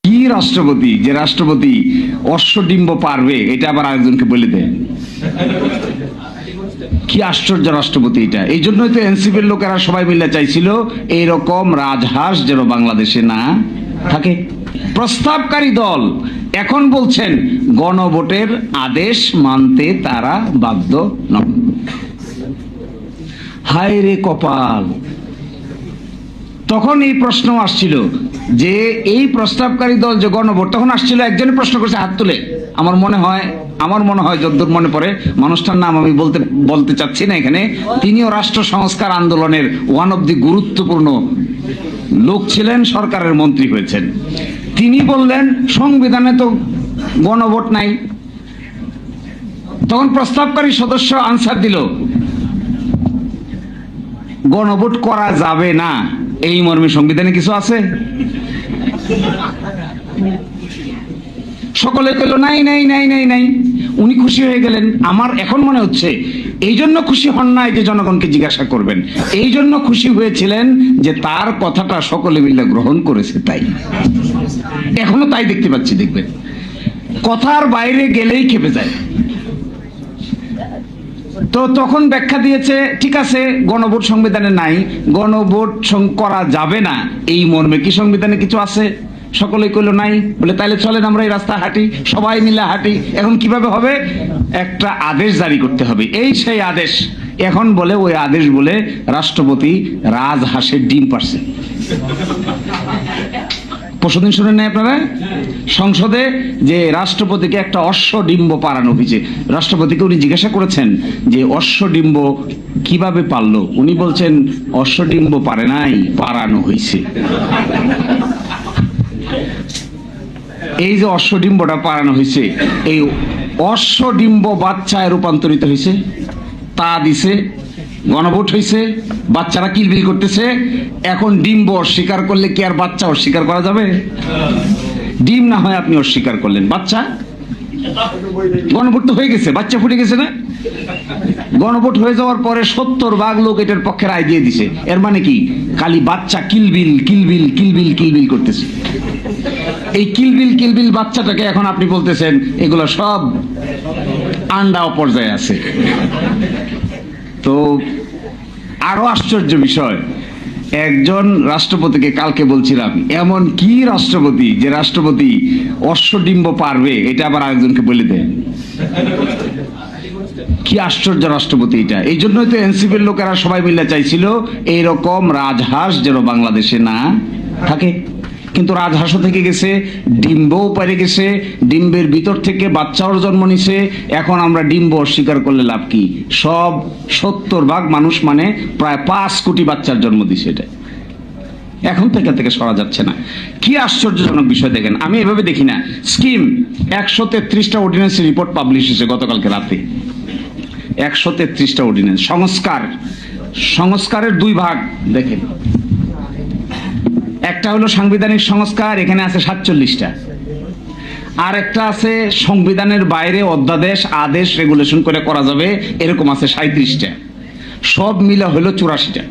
কি রাষ্ট্রপতি যে রাষ্ট্রপতি অশ্বডিম্ব পারবে এটা আবার আরেকজনকে বলে দেয়। কি আশ্চর্য রাষ্ট্রপতি এটা। এই জন্যই তো এনসিপির লোকেরা সবাই মিলে চাইছিল এইরকম রাজহাঁস যেন বাংলাদেশে না থাকে। প্রস্তাবকারী দল এখন বলছেন গণভোটের আদেশ মানতে তারা বাধ্য নন। হায় রে কপাল। তখন এই প্রশ্ন আসছিল যে এই প্রস্তাবকারী দল যে গণভোট, তখন আসছিল একজনের প্রশ্ন করছে হাত তুলে, আমার মনে হয় যদ্দূর মনে পড়ে, মানুষটার নাম আমি বলতে চাচ্ছি না এখানে, তিনিও রাষ্ট্র সংস্কার আন্দোলনের ওয়ান অফ দি গুরুত্বপূর্ণ লোক ছিলেন, সরকারের মন্ত্রী হয়েছেন। তিনি বললেন সংবিধানে তো গণভোট নাই। তখন প্রস্তাবকারী সদস্য আনসার দিল গণভোট করা যাবে না, এই মর্মে সংবিধানে কিছু আছে? সকলে কইল নাই নাই নাই নাই নাই। উনি খুশি হয়ে গেলেন। আমার এখন মনে হচ্ছে এই জন্য খুশি হন নাই যে জনগণকে জিজ্ঞাসা করবেন, এই জন্য খুশি হয়েছিলেন যে তার কথাটা সকলে মিলে গ্রহণ করেছে, তাই এখনো তাই দেখতে পাচ্ছি। দেখবেন কথার বাইরে গেলেই খেপে যায়। তো তখন ব্যাখ্যা দিয়েছে ঠিক আছে গণভোট সংবিধানে নাই, গণভোট করা যাবে না এই মর্মে কি সংবিধানে কিছু আছে? সকলেই কইল নাই। বলে তাইলে চলেন আমরা এই রাস্তা হাঁটি, সবাই মিলে হাঁটি। এখন কিভাবে হবে? একটা আদেশ জারি করতে হবে। এই সেই আদেশ। এখন বলে ওই আদেশ বলে রাষ্ট্রপতি রাজহাঁসের ডিম পারছে। পরশুদিন শুনেন নাই আপনারা সংসদে যে রাষ্ট্রপতিকে একটা অশ্বডিম্ব পারানো হয়েছে। রাষ্ট্রপতিকে উনি জিজ্ঞাসা করেছেন যে অশ্বডিম্ব কিভাবে পারলো? উনি বলছেন অশ্বডিম্ব পারে নাই, পারানো হয়েছে। এই যে অশ্বডিম্বটা পারানো হয়েছে, এই অশ্বডিম্ব বাচ্চায় রূপান্তরিত হয়েছে, তা দিছে, গণভোট হয়েছে, বাচ্চারা কিলবিল করতেছে। এখন ডিম্ব অস্বীকার করলে কি আর বাচ্চা অস্বীকার করা যাবে? ডিম না হয় আপনি অস্বীকার করলেন, বাচ্চা গণভোট তো হয়ে গেছে, বাচ্চা ফুটে গেছে না? গণভোট হয়ে যাওয়ার পরে 70% লোক এটার পক্ষে রায় দিয়ে দিছে। এর মানে কি? খালি বাচ্চা কিলবিল কিলবিল কিলবিল কিলবিল করতেছে। এই কিলবিল কিলবিল বাচ্চাটাকে এখন আপনি বলতেছেন এগুলো সব আন্ডা পর্যায়ে আছে। তো আরো আশ্চর্য বিষয়, একজন রাষ্ট্রপতিকে কালকে বলছিলাম এমন কি রাষ্ট্রপতি যে রাষ্ট্রপতি অশ্বডিম্ব পারবে এটা আবার আরেকজনকে বলে দেয়। কি আশ্চর্য রাষ্ট্রপতি এটা। এই জন্যই তো এনসিপির লোকেরা সবাই মিলে চাইছিল এইরকম রাজহাঁস যেন বাংলাদেশে না থাকে। কিন্তু রাজহাঁসও থেকে গেছে, ডিম্বও পেরে গেছে, ডিম্বের ভিতর থেকে বাচ্চাও জন্ম নিছে। এখন আমরা ডিম্ব অস্বীকার করলে লাভ কি? সব 70% মানুষ মানে প্রায় 5 কোটি বাচ্চার জন্ম দিছে। এটা এখন থেকে সরা যাচ্ছে না। কি আশ্চর্যজনক বিষয় দেখেন। আমি এভাবে দেখি না। স্কিম 133টা অর্ডিন্যান্সের রিপোর্ট পাবলিশ হয়েছে গতকালকে রাতে। 133টা অর্ডিন্যান্স। সংস্কারের 2 ভাগ দেখেন। একটা হলো সাংবিধানিক সংস্কার, এখানে আছে 47টা। আর একটা আছে সংবিধানের বাইরে অধ্যাদেশ, আদেশ, রেগুলেশন করে করা যাবে, এরকম আছে 37টা। সব মিলে হলো 84টা।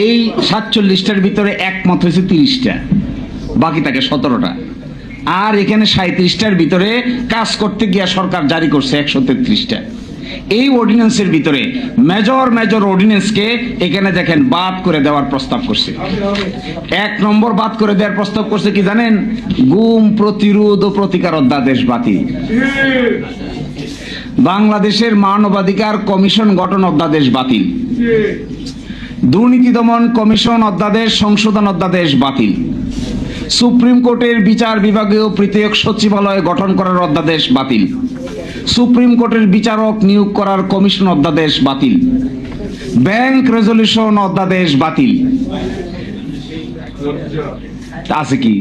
এই 47টার ভিতরে একমত হয়েছে 30টা, বাকি থাকে 17টা। আর এখানে 37টার ভিতরে কাজ করতে গিয়ে সরকার জারি করছে 133টা। এই অর্ডিন্যান্সের ভিতরে মেজর অর্ডিন্যান্সকে এখানে দেখেন বাদ করে দেওয়ার প্রস্তাব করছে। 1 নম্বর বাদ করে দেওয়ার প্রস্তাব করছে কি জানেন? গুম প্রতিরোধ ও প্রতিকার অধ্যাদেশ বাতিল, বাংলাদেশের মানবাধিকার কমিশন গঠন অধ্যাদেশ বাতিল, দুর্নীতি দমন কমিশন অধ্যাদেশ সংশোধন অধ্যাদেশ বাতিল, সুপ্রিম কোর্টের বিচার বিভাগীয় পৃথক সচিবালয় গঠন করার অধ্যাদেশ বাতিল, সুপ্রিম কোর্টের বিচারক নিয়োগ করার কমিশন অধ্যাদেশ বাতিল, ব্যাংক রেজলিউশন অধ্যাদেশ বাতিল। আছে কি?